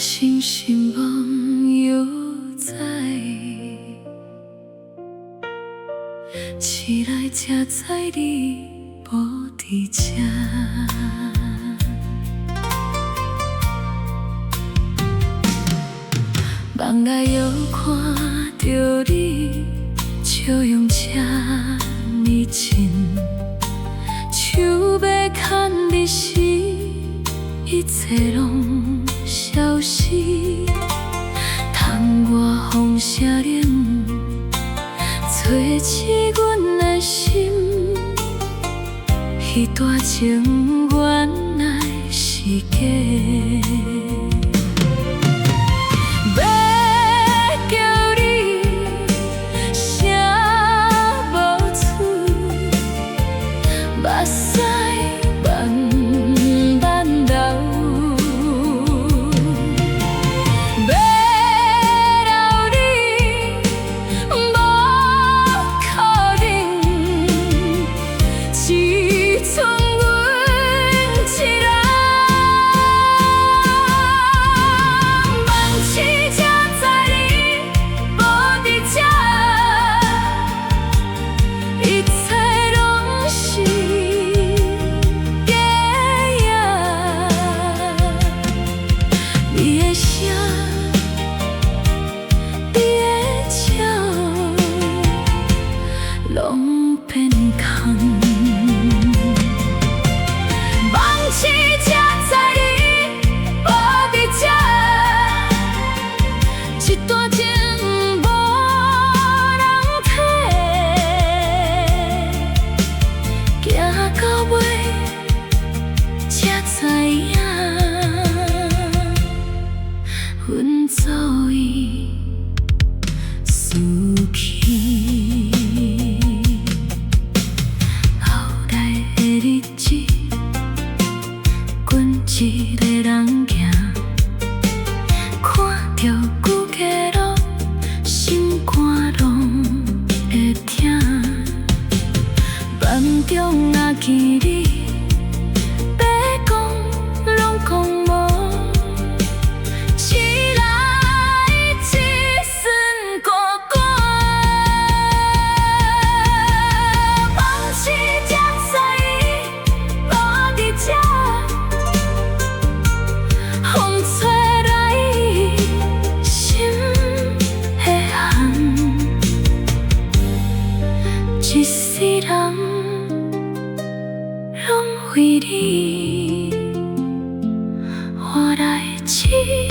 心心梦犹在，起来才知你无伫这。梦内犹看着你，笑容这呢真，手要牵你时，一切拢消失。窗外风声冷，吹起阮的心，彼段情原来是假。目屎慢慢流，要留你无可能，只剩阮一人。梦醒才知你无伫这，一切拢是你的声，你的笑，拢变空。梦醒才知你无伫这，一段情无人替，行到尾才知影。阮早已输去，后来的日子，阮一个人行，看着旧街路，心肝拢会疼。梦中若见你，要讲拢讲无。一世人拢为你换来一